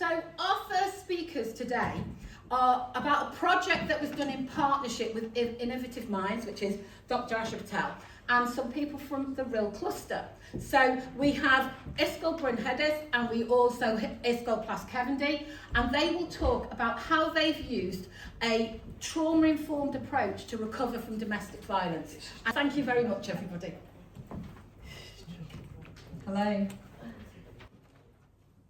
So our first speakers today are about a project that was done in partnership with Innovative Minds, which is Dr. Asha Patel, and some people from the RIL cluster. So we have Ysgol Brynhedydd and we also Ysgol Plas Cefndy, and they will talk about how they've used a trauma-informed approach to recover from domestic violence. And thank you very much, everybody. Hello.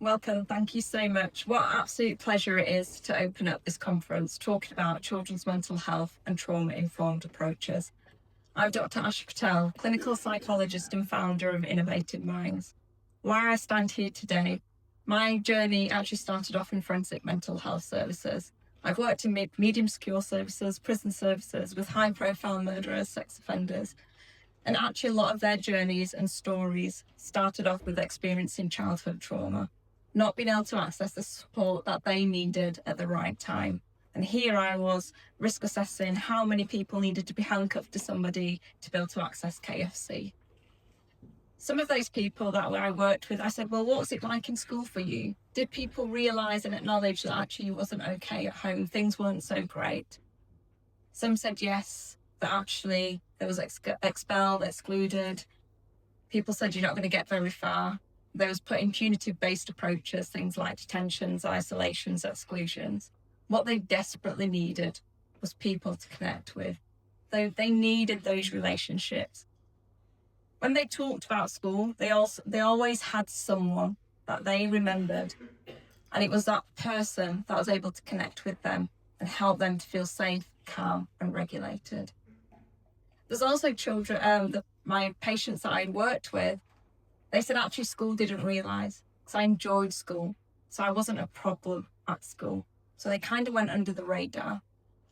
Welcome, thank you so much. What an absolute pleasure it is to open up this conference talking about children's mental health and trauma-informed approaches. I'm Dr. Asha Patel, clinical psychologist and founder of Innovative Minds. Why I stand here today, my journey actually started off in forensic mental health services. I've worked in medium secure services, prison services with high-profile murderers, sex offenders, and actually a lot of their journeys and stories started off with experiencing childhood trauma, not being able to access the support that they needed at the right time. And here I was risk assessing how many people needed to be handcuffed to somebody to be able to access KFC. Some of those people that I worked with, I said, well, what was it like in school for you? Did people realise and acknowledge that actually you wasn't okay at home? Things weren't so great. Some said yes, that actually there was expelled, excluded. People said you're not going to get very far. There was putting punitive-based approaches, things like detentions, isolations, exclusions. What they desperately needed was people to connect with. They needed those relationships. When they talked about school, they always had someone that they remembered, and it was that person that was able to connect with them and help them to feel safe, calm, and regulated. There's also children, my patients that I worked with, they said actually school didn't realise, because I enjoyed school, so I wasn't a problem at school. So they kind of went under the radar.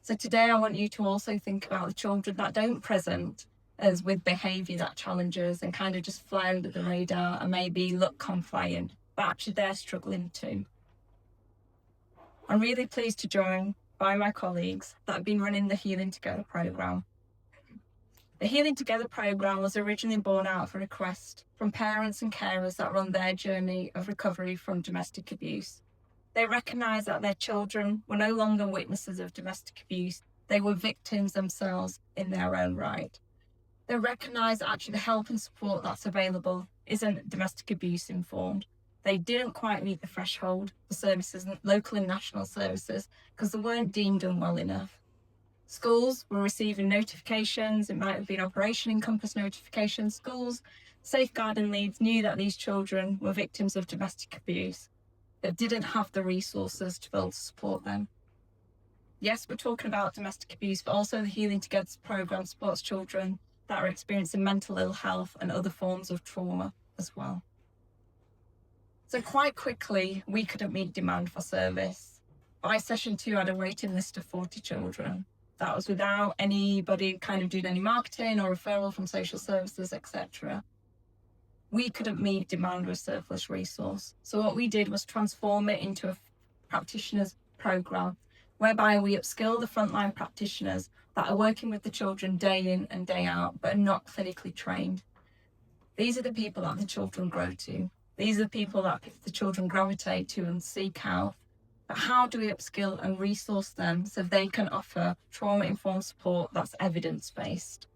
So today I want you to also think about the children that don't present as with behaviour that challenges and kind of just fly under the radar and maybe look compliant, but actually they're struggling too. I'm really pleased to join by my colleagues that have been running the Healing Together programme. The Healing Together programme was originally born out of a request from parents and carers that run their journey of recovery from domestic abuse. They recognised that their children were no longer witnesses of domestic abuse, they were victims themselves in their own right. They recognised that actually the help and support that's available isn't domestic abuse informed. They didn't quite meet the threshold for services, local and national services, because they weren't deemed unwell enough. Schools were receiving notifications, it might have been Operation Encompass notifications. Schools, safeguarding leads knew that these children were victims of domestic abuse, but didn't have the resources to be able to support them. Yes, we're talking about domestic abuse, but also the Healing Together programme supports children that are experiencing mental ill health and other forms of trauma as well. So quite quickly, we couldn't meet demand for service. By session 2, I had a waiting list of 40 children. That was without anybody kind of doing any marketing or referral from social services, etc. We couldn't meet demand with surplus resource. So what we did was transform it into a practitioners programme, whereby we upskill the frontline practitioners that are working with the children day in and day out, but are not clinically trained. These are the people that the children grow to. These are the people that the children gravitate to and seek out. But how do we upskill and resource them so they can offer trauma-informed support that's evidence-based?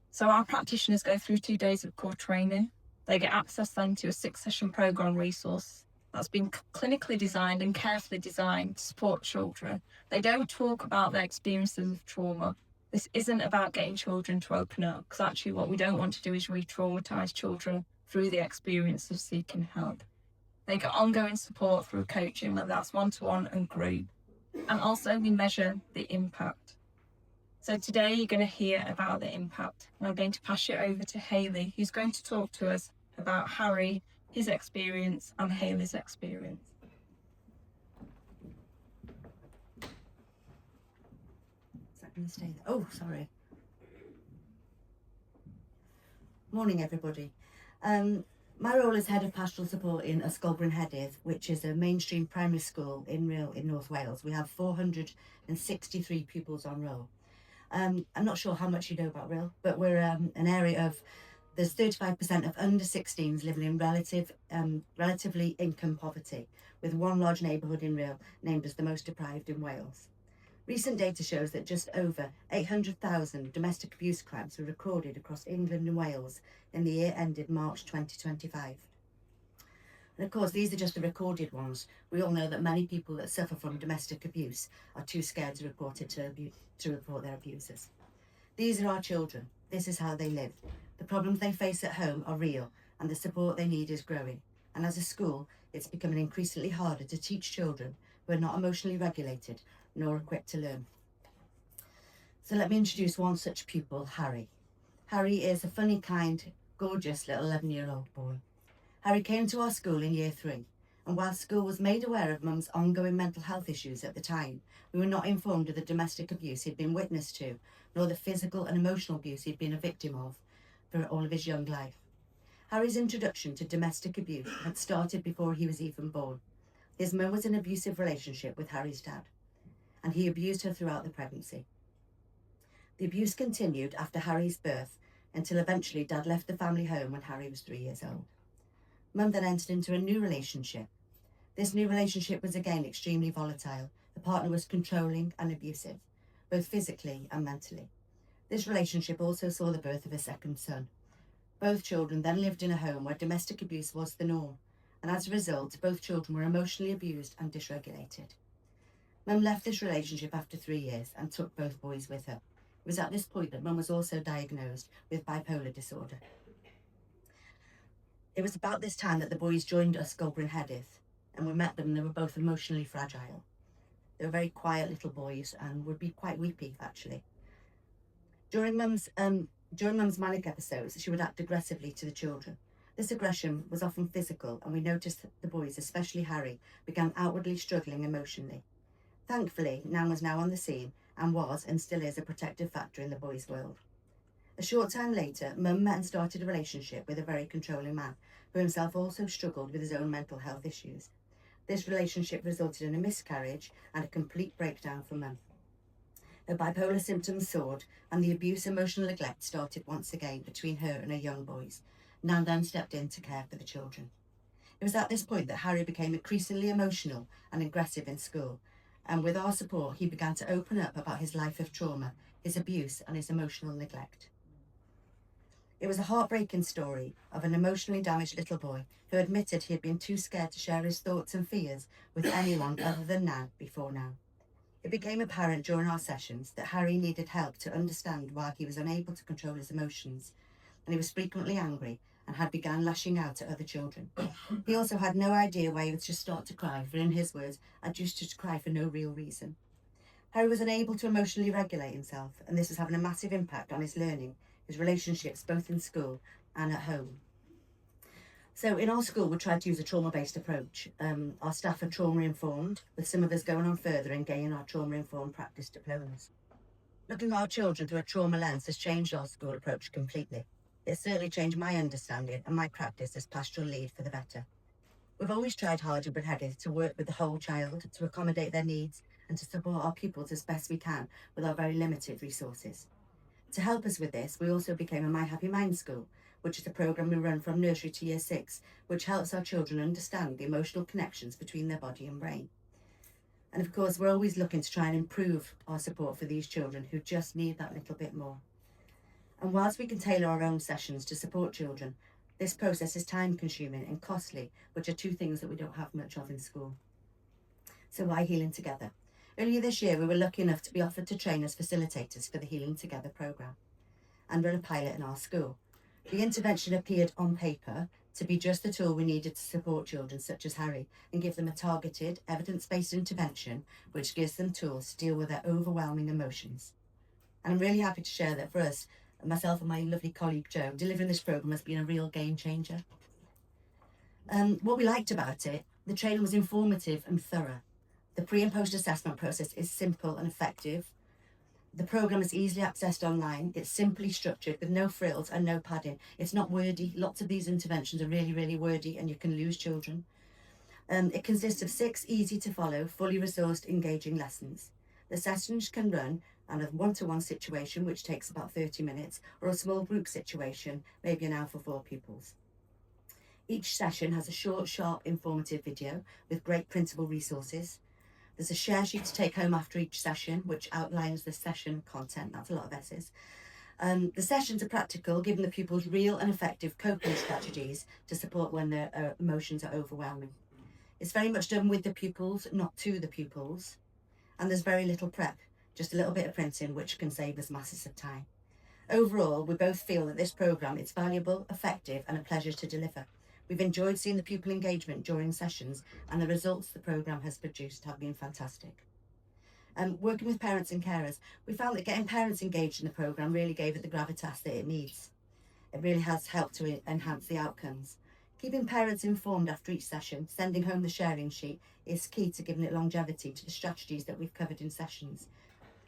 So our practitioners go through 2 days of core training. They get access then to a 6-session programme resource that's been clinically designed and carefully designed to support children. They don't talk about their experiences of trauma. This isn't about getting children to open up, because actually what we don't want to do is re-traumatise children through the experience of seeking help. They get ongoing support through coaching, whether that's one-to-one and group. And also we measure the impact. So today you're going to hear about the impact. And I'm going to pass you over to Hayley, who's going to talk to us about Harry, his experience, and Hayley's experience. Is that going to stay there? Oh, sorry. Morning, everybody. My role is Head of Pastoral Support in Ysgol Brynhedydd, which is a mainstream primary school in RIL in North Wales. We have 463 pupils on RIL. I'm not sure how much you know about RIL, but we're an area of There's 35% of under 16s living in relatively income poverty, with one large neighbourhood in Rhyl named as the most deprived in Wales. Recent data shows that just over 800,000 domestic abuse crimes were recorded across England and Wales in the year ended March 2025. And of course, these are just the recorded ones. We all know that many people that suffer from domestic abuse are too scared to report their abusers. These are our children. This is how they live. The problems they face at home are real, and the support they need is growing. And as a school, it's becoming increasingly harder to teach children who are not emotionally regulated nor equipped to learn. So let me introduce one such pupil, Harry. Harry is a funny, kind, gorgeous little 11-year-old boy. Harry came to our school in year 3, and while school was made aware of Mum's ongoing mental health issues at the time, we were not informed of the domestic abuse he'd been witness to, nor the physical and emotional abuse he'd been a victim of for all of his young life. Harry's introduction to domestic abuse had started before he was even born. His mum was in an abusive relationship with Harry's dad, and he abused her throughout the pregnancy. The abuse continued after Harry's birth until eventually Dad left the family home when Harry was 3 years old. Mum then entered into a new relationship. This new relationship was again extremely volatile. The partner was controlling and abusive, both physically and mentally. This relationship also saw the birth of a second son. Both children then lived in a home where domestic abuse was the norm, and as a result, both children were emotionally abused and dysregulated. Mum left this relationship after 3 years and took both boys with her. It was at this point that Mum was also diagnosed with bipolar disorder. It was about this time that the boys joined us, Goulburn Hedith, and we met them and they were both emotionally fragile. They were very quiet little boys and would be quite weepy, actually. During Mum's manic episodes, she would act aggressively to the children. This aggression was often physical, and we noticed that the boys, especially Harry, began outwardly struggling emotionally. Thankfully, Nan was now on the scene and was and still is a protective factor in the boys' world. A short time later, Mum met and started a relationship with a very controlling man, who himself also struggled with his own mental health issues. This relationship resulted in a miscarriage and a complete breakdown for Mum. Her bipolar symptoms soared, and the abuse and emotional neglect started once again between her and her young boys. Nan then stepped in to care for the children. It was at this point that Harry became increasingly emotional and aggressive in school, and with our support, he began to open up about his life of trauma, his abuse, and his emotional neglect. It was a heartbreaking story of an emotionally damaged little boy who admitted he had been too scared to share his thoughts and fears with anyone other than Nan before now. It became apparent during our sessions that Harry needed help to understand why he was unable to control his emotions, and he was frequently angry and had begun lashing out at other children. He also had no idea why he would just start to cry, for in his words, I used to cry for no real reason. Harry was unable to emotionally regulate himself, and this was having a massive impact on his learning, his relationships both in school and at home. So in our school, we tried to use a trauma-based approach. Our staff are trauma-informed, with some of us going on further and gaining our trauma-informed practice diplomas. Looking at our children through a trauma lens has changed our school approach completely. It certainly changed my understanding and my practice as pastoral lead for the better. We've always tried hard at Brynhedith to work with the whole child, to accommodate their needs, and to support our pupils as best we can with our very limited resources. To help us with this, we also became a My Happy Mind School, which is a programme we run from nursery to year 6, which helps our children understand the emotional connections between their body and brain. And of course, we're always looking to try and improve our support for these children who just need that little bit more. And whilst we can tailor our own sessions to support children, this process is time consuming and costly, which are two things that we don't have much of in school. So why Healing Together? Earlier this year, we were lucky enough to be offered to train as facilitators for the Healing Together programme and run a pilot in our school. The intervention appeared on paper to be just the tool we needed to support children such as Harry and give them a targeted, evidence-based intervention which gives them tools to deal with their overwhelming emotions. And I'm really happy to share that for us, myself and my lovely colleague Jo, delivering this programme has been a real game changer. What we liked about it, the training was informative and thorough. The pre and post assessment process is simple and effective. The programme is easily accessed online. It's simply structured with no frills and no padding. It's not wordy. Lots of these interventions are really, really wordy and you can lose children. It consists of 6 easy to follow, fully resourced, engaging lessons. The sessions can run and a one-to-one situation, which takes about 30 minutes, or a small group situation, maybe an hour for 4 pupils. Each session has a short, sharp, informative video with great printable resources. There's a share sheet to take home after each session, which outlines the session content. That's a lot of S's. The sessions are practical, giving the pupils real and effective coping strategies to support when their emotions are overwhelming. It's very much done with the pupils, not to the pupils. And there's very little prep, just a little bit of printing, which can save us masses of time. Overall, we both feel that this programme is valuable, effective, and a pleasure to deliver. We've enjoyed seeing the pupil engagement during sessions, and the results the programme has produced have been fantastic. Working with parents and carers, we found that getting parents engaged in the programme really gave it the gravitas that it needs. It really has helped to enhance the outcomes. Keeping parents informed after each session, sending home the sharing sheet, is key to giving it longevity to the strategies that we've covered in sessions.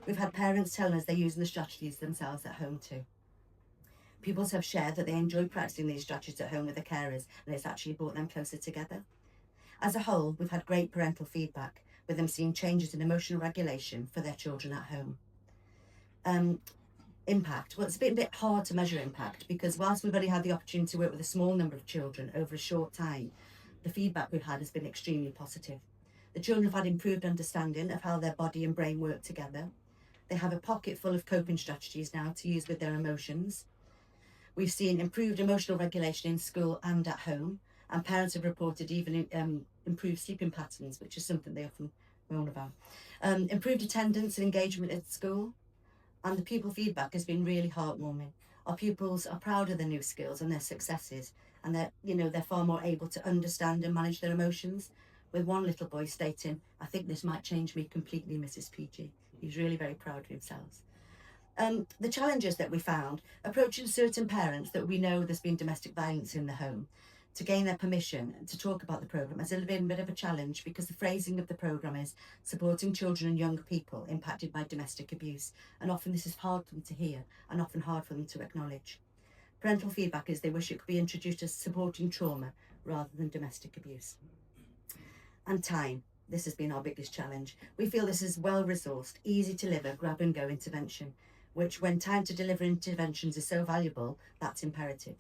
We've had parents telling us they're using the strategies themselves at home too. Pupils have shared that they enjoy practicing these strategies at home with their carers, and it's actually brought them closer together. As a whole, we've had great parental feedback, with them seeing changes in emotional regulation for their children at home. Impact. Well, it's a bit hard to measure impact, because whilst we've only had the opportunity to work with a small number of children over a short time, the feedback we've had has been extremely positive. The children have had improved understanding of how their body and brain work together. They have a pocket full of coping strategies now to use with their emotions. We've seen improved emotional regulation in school and at home, and parents have reported even improved sleeping patterns, which is something they often moan about. Improved attendance and engagement at school, and the pupil feedback has been really heartwarming. Our pupils are proud of their new skills and their successes, and they're far more able to understand and manage their emotions, with one little boy stating, "I think this might change me completely, Mrs. PG." He's really very proud of himself. The challenges that we found, approaching certain parents that we know there's been domestic violence in the home, to gain their permission to talk about the programme, has been a bit of a challenge, because the phrasing of the programme is supporting children and young people impacted by domestic abuse, and often this is hard for them to hear and often hard for them to acknowledge. Parental feedback is they wish it could be introduced as supporting trauma rather than domestic abuse. And time. This has been our biggest challenge. We feel this is well-resourced, easy to deliver, grab-and-go intervention, which, when time to deliver interventions is so valuable, that's imperative.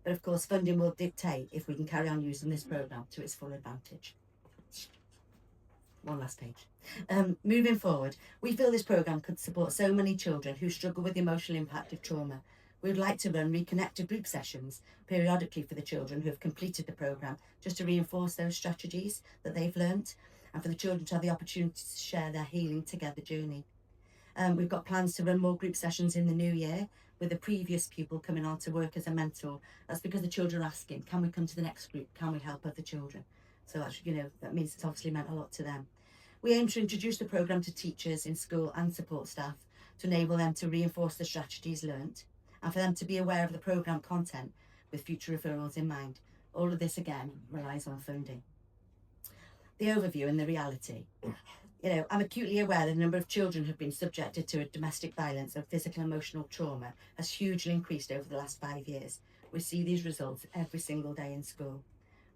But of course, funding will dictate if we can carry on using this programme to its full advantage. One last page. Moving forward, we feel this programme could support so many children who struggle with the emotional impact of trauma. We would like to run reconnected group sessions periodically for the children who have completed the programme, just to reinforce those strategies that they've learnt, and for the children to have the opportunity to share their healing together journey. We've got plans to run more group sessions in the new year, with a previous pupil coming on to work as a mentor. That's because the children are asking, can we come to the next group? Can we help other children? So that's, that means it's obviously meant a lot to them. We aim to introduce the programme to teachers in school and support staff to enable them to reinforce the strategies learnt, and for them to be aware of the programme content with future referrals in mind. All of this, again, relies on funding. The overview and the reality. I'm acutely aware that the number of children who have been subjected to domestic violence and physical and emotional trauma has hugely increased over the last 5 years. We see these results every single day in school.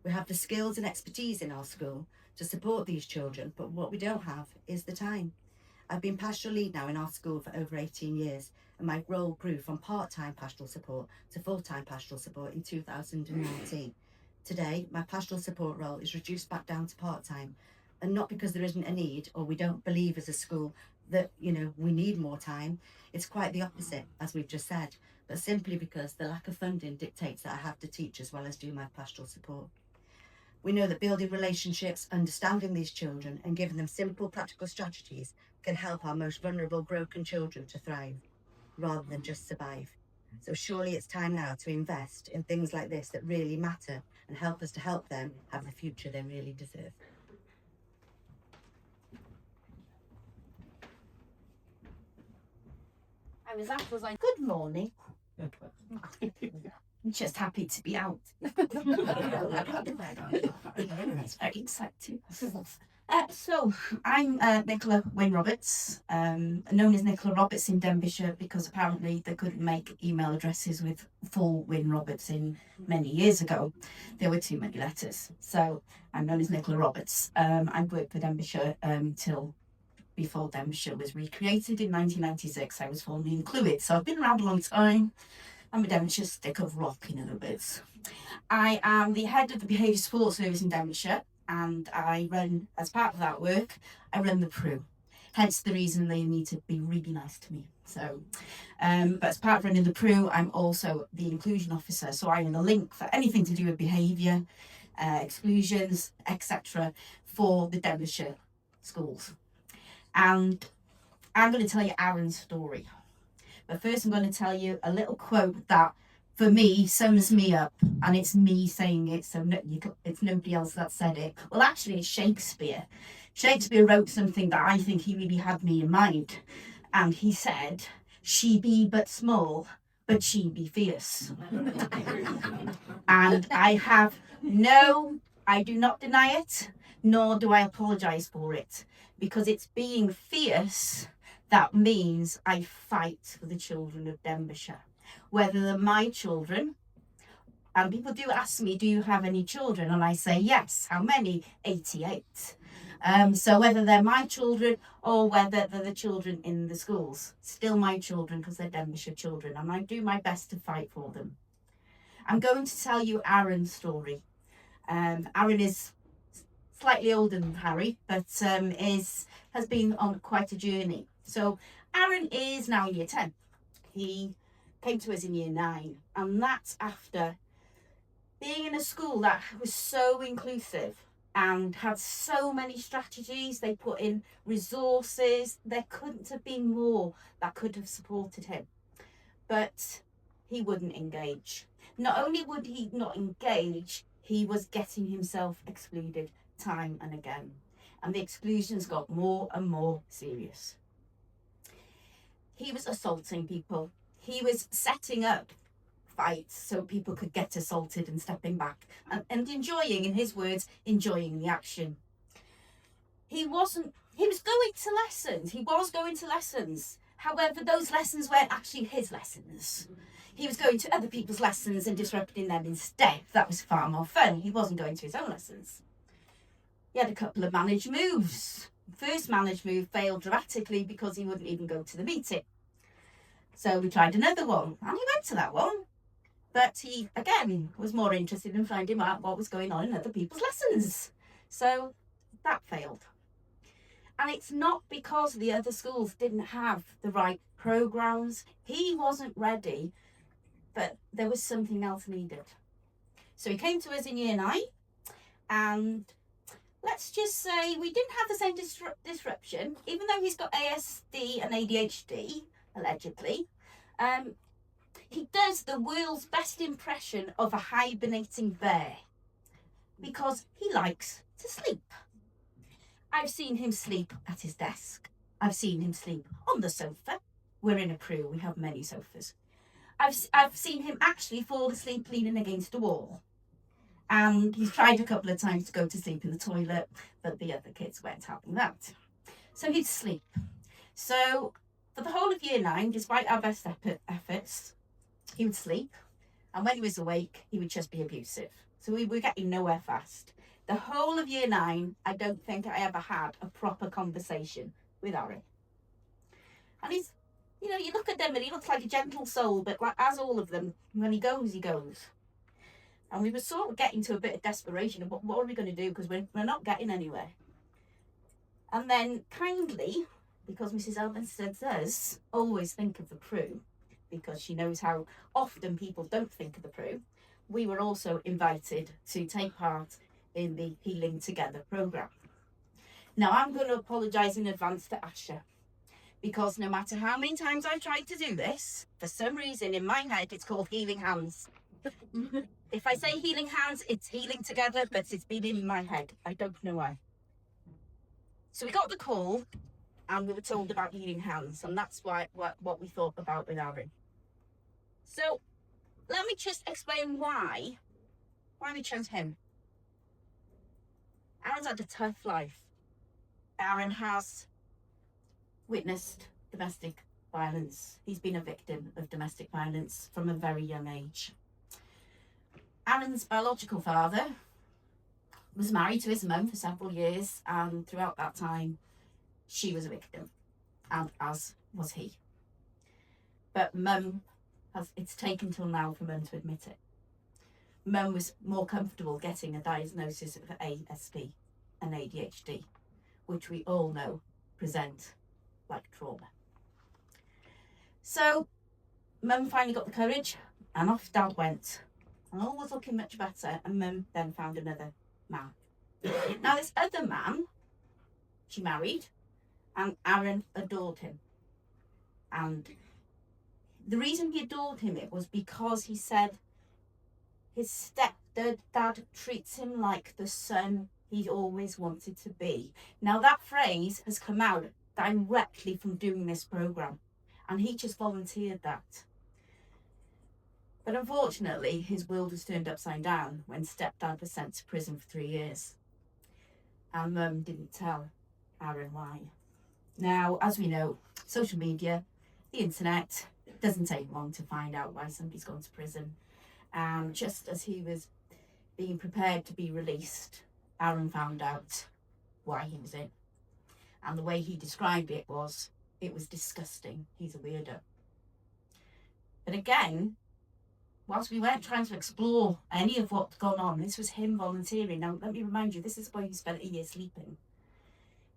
We have the skills and expertise in our school to support these children, but what we don't have is the time. I've been pastoral lead now in our school for over 18 years, and my role grew from part-time pastoral support to full-time pastoral support in 2019. Today, my pastoral support role is reduced back down to part-time, and not because there isn't a need or we don't believe as a school that, we need more time. It's quite the opposite, as we've just said, but simply because the lack of funding dictates that I have to teach as well as do my pastoral support. We know that building relationships, understanding these children and giving them simple, practical strategies can help our most vulnerable, broken children to thrive, rather than just survive. So surely it's time now to invest in things like this that really matter and help us to help them have the future they really deserve. I was up, was like, good morning. I'm just happy to be out. It's very exciting. So I'm Nicola Wynne Roberts, known as Nicola Roberts in Denbighshire because apparently they couldn't make email addresses with full Wynne Roberts in many years ago. There were too many letters. So I'm known as Nicola Roberts. I've worked for Denbighshire till before Denbighshire was recreated in 1996. I was formerly in Clwyd, so I've been around a long time. I'm a Denbighshire stick of rock, in other words. I am the head of the Behaviour Support Service in Denbighshire, and I run, as part of that work, I run the PRU. Hence the reason they need to be really nice to me. So, but as part of running the PRU, I'm also the inclusion officer. So I'm the link for anything to do with behaviour, exclusions, etc. for the Denbighshire schools. And I'm going to tell you Aaron's story. But first I'm going to tell you a little quote that, for me, sums me up. And it's me saying it, so it's nobody else that said it. Well, actually, it's Shakespeare. Shakespeare wrote something that I think he really had me in mind. And he said, "She be but small, but she be fierce." And I do not deny it, nor do I apologise for it, because it's being fierce that means I fight for the children of Denbighshire, whether they're my children. And people do ask me, do you have any children? And I say, yes. How many? 88. So whether they're my children or whether they're the children in the schools, still my children because they're Denbighshire children, and I do my best to fight for them. I'm going to tell you Aaron's story. Aaron is slightly older than Harry, but has been on quite a journey. So Aaron is now year 10. He came to us in year 9, and that's after being in a school that was so inclusive and had so many strategies. They put in resources. There couldn't have been more that could have supported him. But he wouldn't engage. Not only would he not engage, he was getting himself excluded time and again. And the exclusions got more and more serious. He was assaulting people. He was setting up fights so people could get assaulted and stepping back and enjoying, in his words, enjoying the action. He was going to lessons. However, those lessons weren't actually his lessons. He was going to other people's lessons and disrupting them instead. That was far more fun. He wasn't going to his own lessons. He had a couple of managed moves. The first managed move failed dramatically because he wouldn't even go to the meeting. So we tried another one, and he went to that one. But he, again, was more interested in finding out what was going on in other people's lessons. So that failed. And it's not because the other schools didn't have the right programmes. He wasn't ready, but there was something else needed. So he came to us in year 9, and let's just say we didn't have the same disruption, even though he's got ASD and ADHD, allegedly. He does the world's best impression of a hibernating bear because he likes to sleep. I've seen him sleep at his desk. I've seen him sleep on the sofa. We're in a PRU, we have many sofas. I've seen him actually fall asleep leaning against a wall. And he's tried a couple of times to go to sleep in the toilet, but the other kids weren't having that. So he'd sleep. So for the whole of year 9, despite our best efforts, he would sleep. And when he was awake, he would just be abusive. So we were getting nowhere fast. The whole of year 9, I don't think I ever had a proper conversation with Aaron. And he's, you look at them and he looks like a gentle soul, but like, as all of them, when he goes, he goes. And we were sort of getting to a bit of desperation of what are we going to do, because we're not getting anywhere. And then kindly, because Mrs. Elminstead does always think of the PRU, because she knows how often people don't think of the PRU, we were also invited to take part in the Healing Together programme. Now I'm going to apologise in advance to Asha, because no matter how many times I've tried to do this, for some reason in my head it's called Healing Hands. If I say Healing Hands, it's Healing Together, but it's been in my head. I don't know why. So we got the call and we were told about Healing Hands, and that's what we thought about with Aaron. So let me just explain why we chose him. Aaron's had a tough life. Aaron has witnessed domestic violence. He's been a victim of domestic violence from a very young age. Aaron's biological father was married to his mum for several years, and throughout that time she was a victim, and as was he. But Mum it's taken till now for Mum to admit it. Mum was more comfortable getting a diagnosis of ASD and ADHD, which we all know present like trauma. So Mum finally got the courage, and off Dad went. And all was looking much better, and Mum then found another man. Now this other man, she married, and Aaron adored him. And the reason he adored him it was because he said his stepdad treats him like the son he always wanted to be. Now that phrase has come out directly from doing this programme, and he just volunteered that. But unfortunately, his world was turned upside down when stepdad was sent to prison for 3 years. And Mum didn't tell Aaron why. Now, as we know, social media, the internet, it doesn't take long to find out why somebody's gone to prison. And just as he was being prepared to be released, Aaron found out why he was in. And the way he described it was disgusting. He's a weirdo. But again, whilst we weren't trying to explore any of what's gone on, this was him volunteering. Now, let me remind you, this is a boy who spent a year sleeping.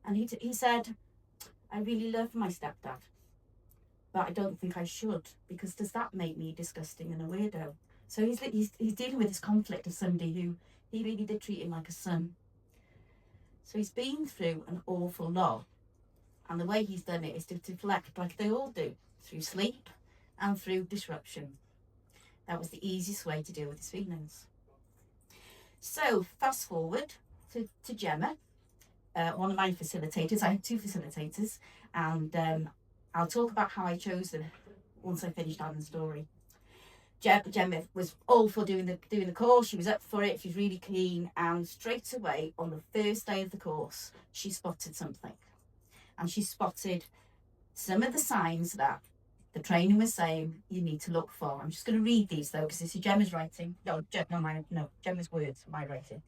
And he said, I really love my stepdad, but I don't think I should, because does that make me disgusting and a weirdo? So he's dealing with this conflict of somebody who he really did treat him like a son. So he's been through an awful lot. And the way he's done it is to deflect, like they all do, through sleep and through disruption. That was the easiest way to deal with his feelings. So fast forward to Gemma, one of my facilitators. I have 2 facilitators, and I'll talk about how I chose them once I finished Alan's story. Gemma was all for doing the course. She was up for it. She was really keen, and straight away on the first day of the course, she spotted something, and she spotted some of the signs that the training was saying you need to look for. I'm just going to read these though, because this is Gemma's writing. Gemma's words, my writing.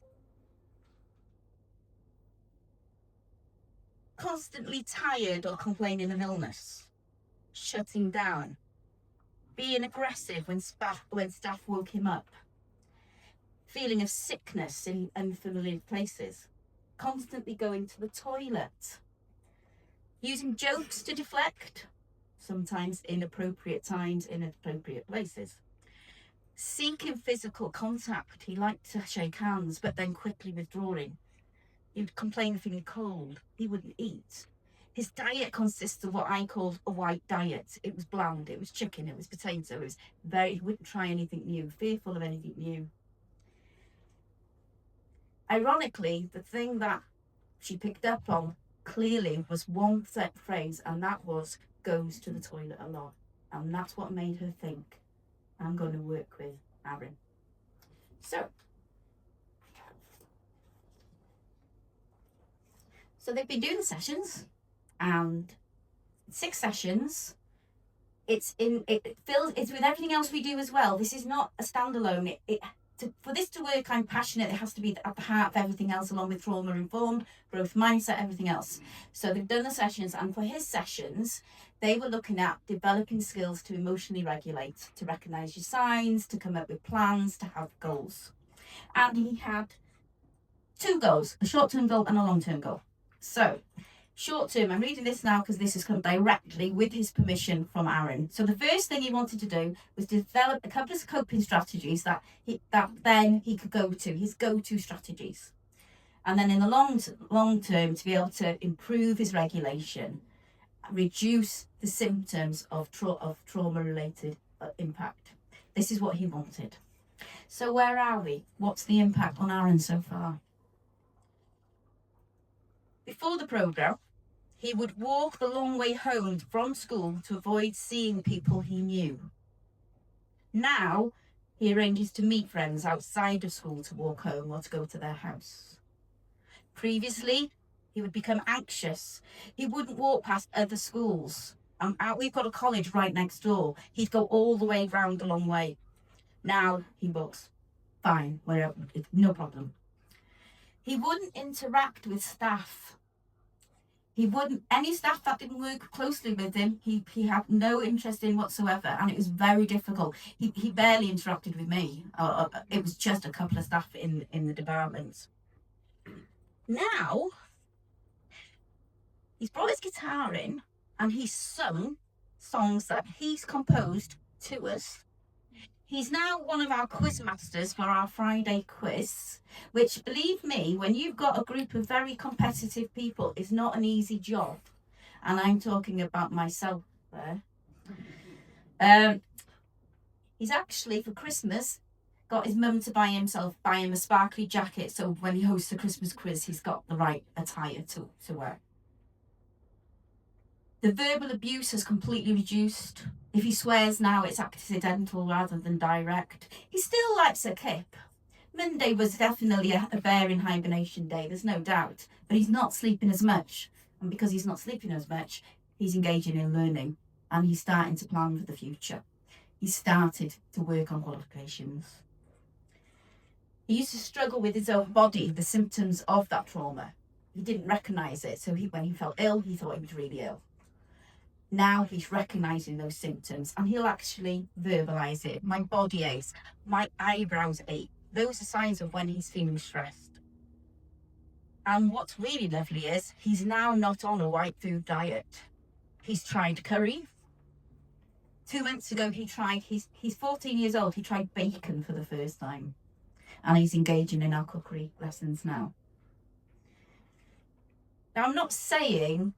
Constantly tired or complaining of illness, shutting down, being aggressive when staff woke him up, feeling of sickness in unfamiliar places, constantly going to the toilet, using jokes to deflect, sometimes inappropriate times, inappropriate places, seeking physical contact. He liked to shake hands, but then quickly withdrawing. He would complain of feeling cold. He wouldn't eat. His diet consists of what I called a white diet. It was bland, it was chicken, it was potato, it was he wouldn't try anything new, fearful of anything new. Ironically, the thing that she picked up on clearly was one set phrase, and that was goes to the toilet a lot. And that's what made her think, I'm going to work with Aaron. So they've been doing the sessions, and 6 sessions. It's with everything else we do as well. This is not a standalone. For this to work, I'm passionate. It has to be at the heart of everything else, along with trauma-informed, growth mindset, everything else. So they've done the sessions, and for his sessions, they were looking at developing skills to emotionally regulate, to recognise your signs, to come up with plans, to have goals. And he had 2 goals, a short-term goal and a long-term goal. So, short term, I'm reading this now because this has come directly with his permission from Aaron. So the first thing he wanted to do was develop a couple of coping strategies that then he could go to, his go-to strategies. And then in the long term, to be able to improve his regulation, reduce the symptoms of trauma-related impact. This is what he wanted. So where are we? What's the impact on Aaron so far? Before the programme, he would walk the long way home from school to avoid seeing people he knew. Now, he arranges to meet friends outside of school to walk home or to go to their house. Previously, he would become anxious. He wouldn't walk past other schools. We've got a college right next door. He'd go all the way round the long way. Now, he walks fine, wherever, no problem. He wouldn't interact with staff. He wouldn't, any staff that didn't work closely with him, he had no interest in whatsoever, and it was very difficult. He barely interacted with me. It was just a couple of staff in the department. Now, he's brought his guitar in, and he's sung songs that he's composed to us. He's now one of our quiz masters for our Friday quiz, which, believe me, when you've got a group of very competitive people, is not an easy job. And I'm talking about myself there. He's actually, for Christmas, got his mum to buy him a sparkly jacket, so when he hosts the Christmas quiz, he's got the right attire to wear. The verbal abuse has completely reduced. If he swears now, it's accidental rather than direct. He still likes a kip. Monday was definitely a bear in hibernation day, there's no doubt. But he's not sleeping as much. And because he's not sleeping as much, he's engaging in learning. And he's starting to plan for the future. He's started to work on qualifications. He used to struggle with his own body, the symptoms of that trauma. He didn't recognise it. So when he felt ill, he thought he was really ill. Now he's recognising those symptoms and he'll actually verbalise it. My body aches, my eyebrows ache. Those are signs of when he's feeling stressed. And what's really lovely is he's now not on a white food diet. He's tried curry. 2 months ago he's 14 years old, he tried bacon for the first time. And he's engaging in our cookery lessons now. Now I'm not saying,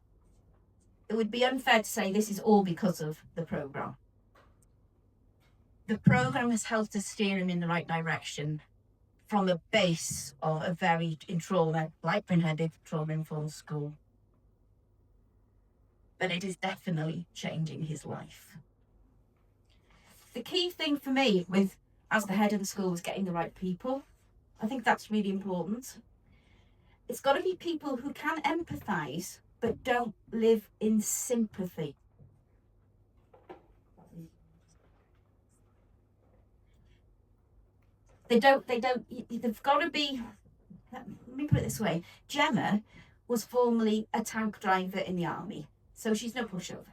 it would be unfair to say this is all because of the programme. The programme has helped us steer him in the right direction from a base of a very like Bryn Heddydd, trauma-informed school. But it is definitely changing his life. The key thing for me as the head of the school was getting the right people. I think that's really important. It's got to be people who can empathise but don't live in sympathy. They've got to be, let me put it this way, Gemma was formerly a tank driver in the army, so she's no pushover.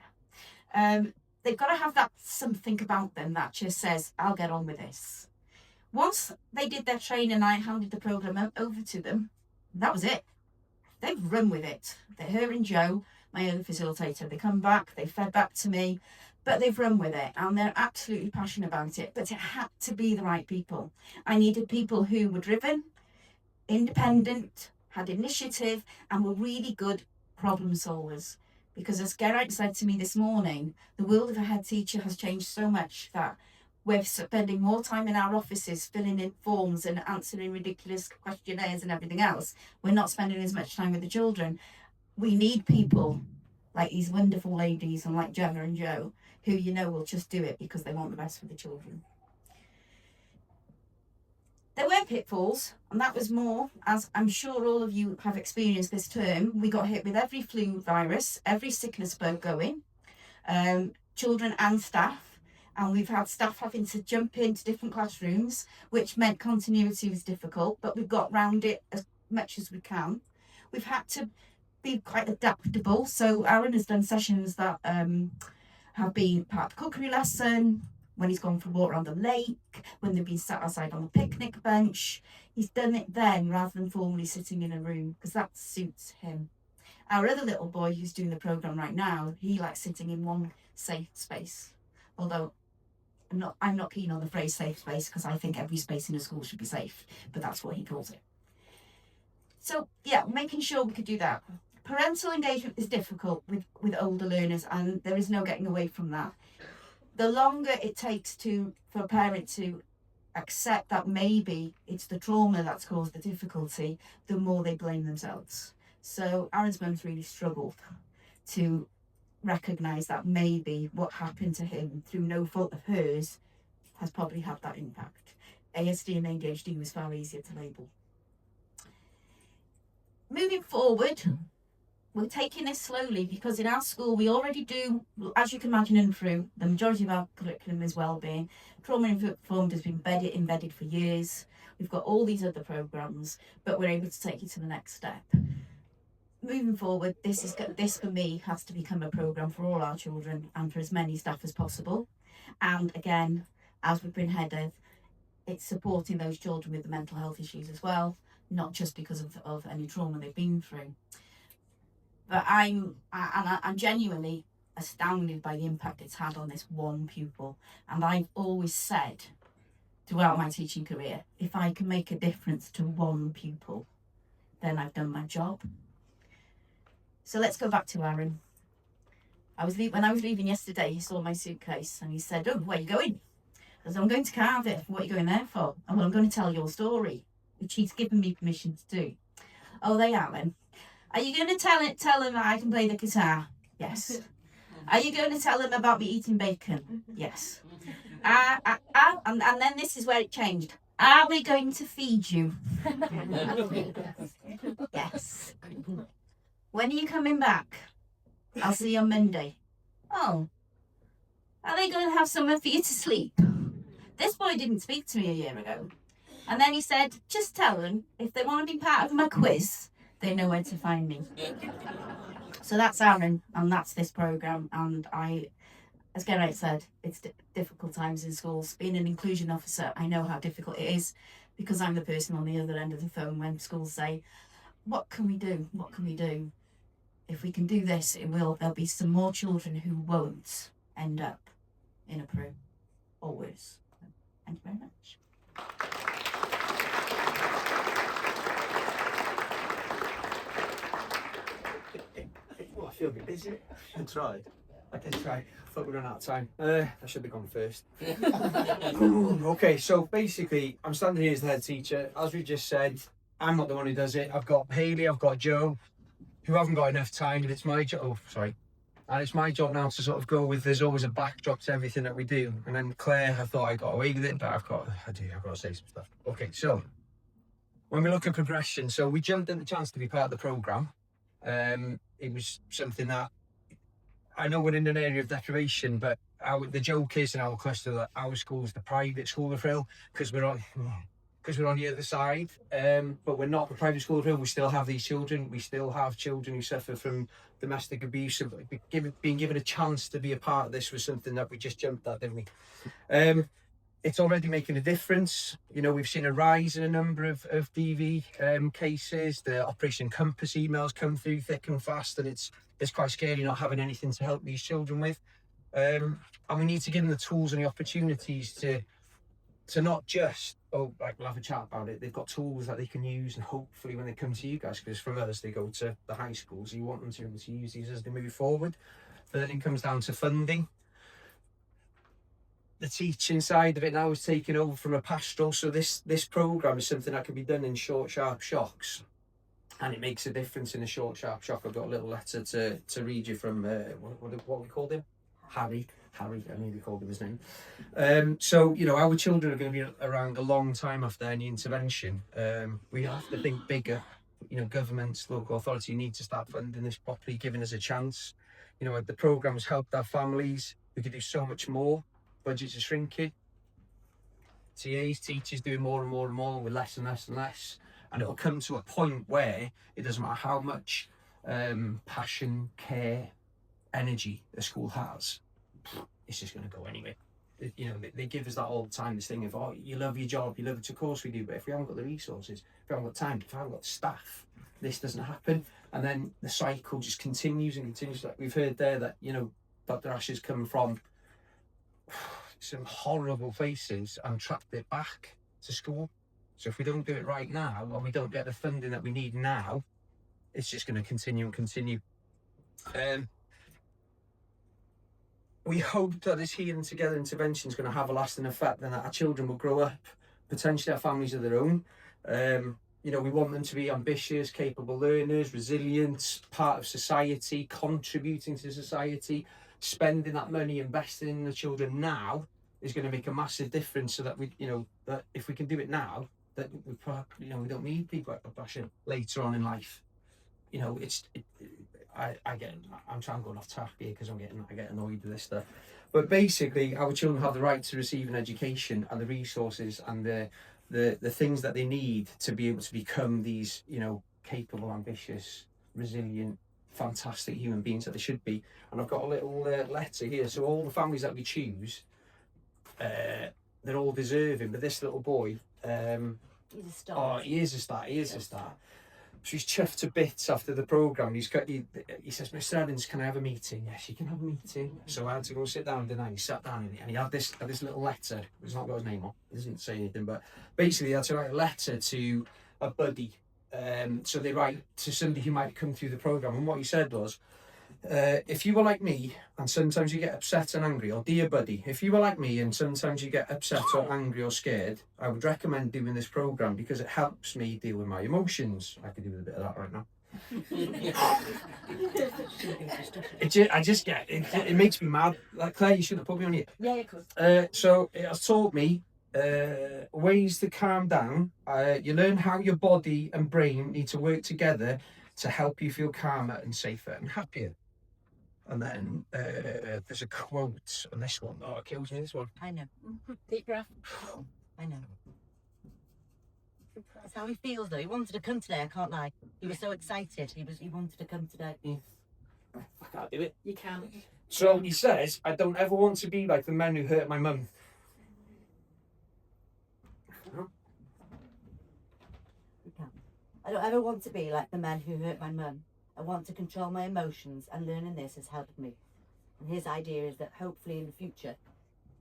They've got to have that something about them that just says, I'll get on with this. Once they did their training and I handed the programme over to them, that was it. They've run with it. Her and Joe, my other facilitator, they come back, they fed back to me, but they've run with it and they're absolutely passionate about it. But it had to be the right people. I needed people who were driven, independent, had initiative, and were really good problem solvers. Because as Geraint said to me this morning, the world of a head teacher has changed so much that we're spending more time in our offices filling in forms and answering ridiculous questionnaires and everything else. We're not spending as much time with the children. We need people like these wonderful ladies and like Gemma and Joe, who will just do it because they want the best for the children. There were pitfalls, and that was more, as I'm sure all of you have experienced this term, we got hit with every flu virus, every sickness bug going, children and staff. And we've had staff having to jump into different classrooms, which meant continuity was difficult, but we've got round it as much as we can. We've had to be quite adaptable. So Aaron has done sessions that have been part of the cookery lesson, when he's gone for a walk around the lake, when they've been sat outside on the picnic bench. He's done it then rather than formally sitting in a room, because that suits him. Our other little boy who's doing the programme right now, he likes sitting in one safe space. Although I'm not keen on the phrase safe space, because I think every space in a school should be safe, but that's what he calls it. So yeah, making sure we could do that. Parental engagement is difficult with older learners, and there is no getting away from that. The longer it takes for a parent to accept that maybe it's the trauma that's caused the difficulty, the more they blame themselves. So Aaron's mum's really struggled to recognise that maybe what happened to him through no fault of hers has probably had that impact. ASD and ADHD was far easier to label. Moving forward, we're taking this slowly, because in our school we already do, as you can imagine in through, the majority of our curriculum is wellbeing. Trauma informed has been embedded for years. We've got all these other programmes, but we're able to take it to the next step. moving forward, this for me has to become a programme for all our children and for as many staff as possible. And again, as with Bryn Hedydd, it's supporting those children with the mental health issues as well, not just because of any trauma they've been through. But I'm genuinely astounded by the impact it's had on this one pupil. And I've always said throughout my teaching career, if I can make a difference to one pupil, then I've done my job. So let's go back to Aaron. When I was leaving yesterday, he saw my suitcase and he said, "Oh, where are you going?" I said, "I'm going to Cardiff." "What are you going there for?" "Oh, well, I'm going to tell your story," which he's given me permission to do. "Oh, they are then. Are you going to tell him that I can play the guitar?" "Yes." "Are you going to tell him about me eating bacon?" "Yes." And then this is where it changed. "Are we going to feed you?" "Yes." "When are you coming back?" "I'll see you on Monday." "Oh, are they going to have somewhere for you to sleep?" This boy didn't speak to me a year ago. And then he said, "Just tell them if they want to be part of my quiz, they know where to find me." So that's Aaron, and that's this programme. And as Geraint said, it's difficult times in schools. Being an inclusion officer, I know how difficult it is, because I'm the person on the other end of the phone when schools say, "What can we do? What can we do?" If we can do this, there'll be some more children who won't end up in a pro or worse. Thank you very much. Oh, I feel a bit busy. I tried. I did try. I thought we were running out of time. I should have gone first. Okay, so basically, I'm standing here as the head teacher. As we just said, I'm not the one who does it. I've got Hayley, I've got Joe, who haven't got enough time, and it's my job. Oh, sorry. And it's my job now to sort of go with, there's always a backdrop to everything that we do. And then Claire, I thought I got away with it, but I've got to say some stuff. Okay, so when we look at progression, so we jumped at the chance to be part of the programme. It was something that, I know we're in an area of deprivation, but the joke is in our cluster that our school's the private school of Rhyl, because we're on the other side, but we're not the private school of Rhyl. We still have these children. We still have children who suffer from domestic abuse. So being given a chance to be a part of this was something that we just jumped at, didn't we? It's already making a difference. You know, we've seen a rise in a number of DV cases. The Operation Compass emails come through thick and fast, and it's quite scary not having anything to help these children with. And we need to give them the tools and the opportunities to not just, oh, like, we'll have a chat about it. They've got tools that they can use, and hopefully when they come to you guys, because from us they go to the high schools, you want them to be able to use these as they move forward. But then it comes down to funding. The teaching side of it now is taking over from a pastoral, so this programme is something that can be done in short, sharp shocks, and it makes a difference in a short, sharp shock. I've got a little letter to read you from, what we called him? Harry, I maybe called him his name. So, you know, our children are going to be around a long time after any intervention. We have to think bigger. You know, governments, local authority need to start funding this properly, giving us a chance. You know, the programme has helped our families. We could do so much more. Budgets are shrinking. TAs, teachers doing more and more and more with less and less and less. And it'll come to a point where it doesn't matter how much passion, care, energy a school has, it's just going to go anyway. You know, they give us that all the time, this thing of, oh, you love your job, you love it, of course we do, but if we haven't got the resources, if we haven't got time, if we haven't got staff, this doesn't happen. And then the cycle just continues and continues. Like we've heard there that, you know, Dr. Ash has come from some horrible places and tracked it back to school. So if we don't do it right now, or we don't get the funding that we need now, it's just going to continue and continue. We hope that this Healing Together intervention is going to have a lasting effect, and that our children will grow up, potentially have families of their own. You know, we want them to be ambitious, capable learners, resilient, part of society, contributing to society. Spending that money, investing in the children now is going to make a massive difference, so that we, you know, that if we can do it now, that we probably, you know, we don't need people like Bashan later on in life. You know, I'm trying going off track here because I get annoyed with this stuff. But basically, our children have the right to receive an education and the resources and the things that they need to be able to become these, you know, capable, ambitious resilient, fantastic human beings that they should be. And I've got a little letter here. So all the families that we choose, they're all deserving. But this little boy, He's a star. he is a star. He is a star. So he's chuffed to bits after the programme. He says, Mr. Evans, can I have a meeting? Yes, you can have a meeting. So I had to go sit down, didn't I? He sat down and he had this little letter. It's not got his name on. It doesn't say anything, but basically he had to write a letter to a buddy. So they write to somebody who might come through the programme. And what he said was, if you were like me and sometimes you get upset and angry, or dear buddy, if you were like me and sometimes you get upset or angry or scared, I would recommend doing this programme because it helps me deal with my emotions. I could do with a bit of that right now. I just get it makes me mad. Like, Claire, you should have put me on here. Yeah, of course. So it has taught me ways to calm down. You learn how your body and brain need to work together to help you feel calmer and safer and happier. And then there's a quote on this one. Oh, it kills me, this one. I know. Deep breath. I know. That's how he feels though. He wanted to come today, I can't lie. He was so excited. He wanted to come today. I can't do it. You can. So he says, I don't ever want to be like the men who hurt my mum. I don't ever want to be like the man who hurt my mum. I want to control my emotions, and learning this has helped me. And his idea is that hopefully in the future,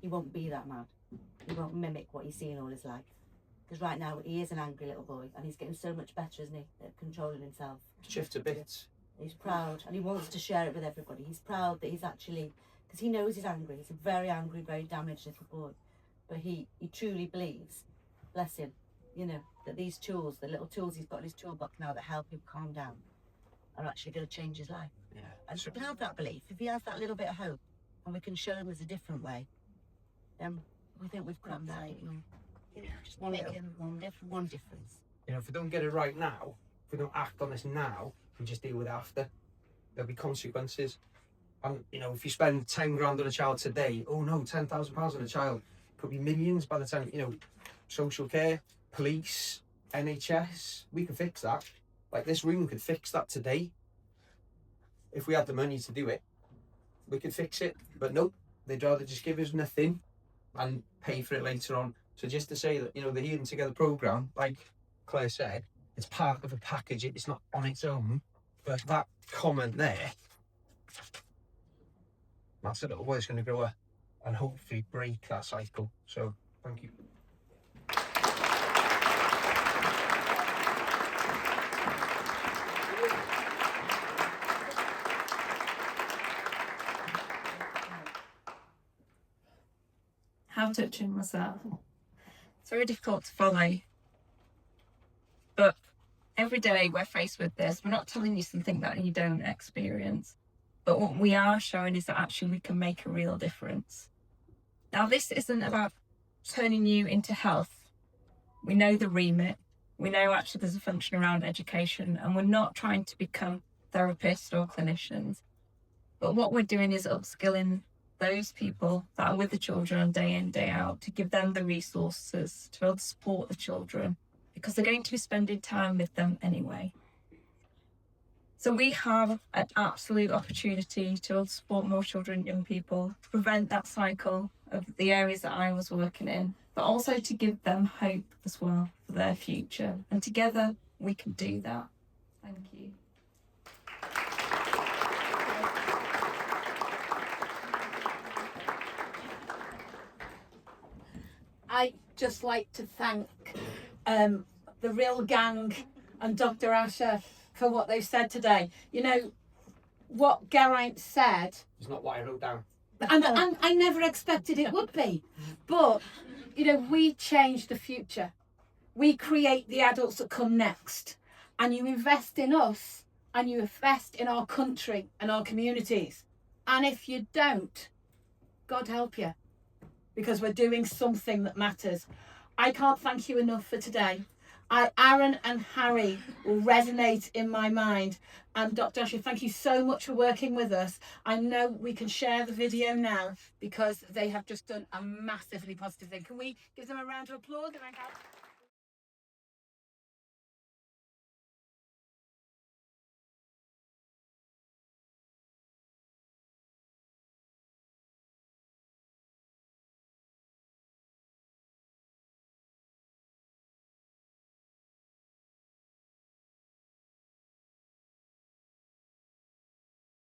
he won't be that mad. He won't mimic what he's seen all his life. Because right now, he is an angry little boy, and he's getting so much better, isn't he, at controlling himself. Shift a bit. He's proud, and he wants to share it with everybody. He's proud that he's actually, because he knows he's angry. He's a very angry, very damaged little boy. But he truly believes, bless him, you know, that these tools, the little tools he's got in his toolbox now that help him calm down, are actually going to change his life. Yeah. And if he can have that belief, if he has that little bit of hope, and we can show him there's a different way, then we think we've come that. You know, just make him one difference. You know, if we don't get it right now, if we don't act on this now, we just deal with it after. There'll be consequences. And, you know, if you spend 10 grand on a child today, oh no, £10,000 on a child, could be millions by the time, you know, social care, police, NHS, we can fix that. Like, this room could fix that today. If we had the money to do it, we could fix it. But nope, they'd rather just give us nothing and pay for it later on. So just to say that, you know, the Healing Together programme, like Claire said, it's part of a package, it's not on its own. But that comment there, that's a little boy that's going to grow up and hopefully break that cycle. So, thank you. How touching was that? It's very difficult to follow. But every day we're faced with this. We're not telling you something that you don't experience. But what we are showing is that actually we can make a real difference. Now, this isn't about turning you into health. We know the remit. We know actually there's a function around education, and we're not trying to become therapists or clinicians. But what we're doing is upskilling those people that are with the children day in, day out, to give them the resources to be able to support the children, because they're going to be spending time with them anyway. So we have an absolute opportunity to be able to support more children and young people, to prevent that cycle of the areas that I was working in, but also to give them hope as well for their future. And together we can do that. Thank you. I'd just like to thank the Real Gang and Dr. Asher for what they've said today. You know, what Geraint said, It's not what I wrote down. and I never expected it would be. But, you know, we change the future. We create the adults that come next. And you invest in us, and you invest in our country and our communities. And if you don't, God help you, because we're doing something that matters. I can't thank you enough for today. Aaron and Harry will resonate in my mind. And Dr. Asher, thank you so much for working with us. I know we can share the video now because they have just done a massively positive thing. Can we give them a round of applause?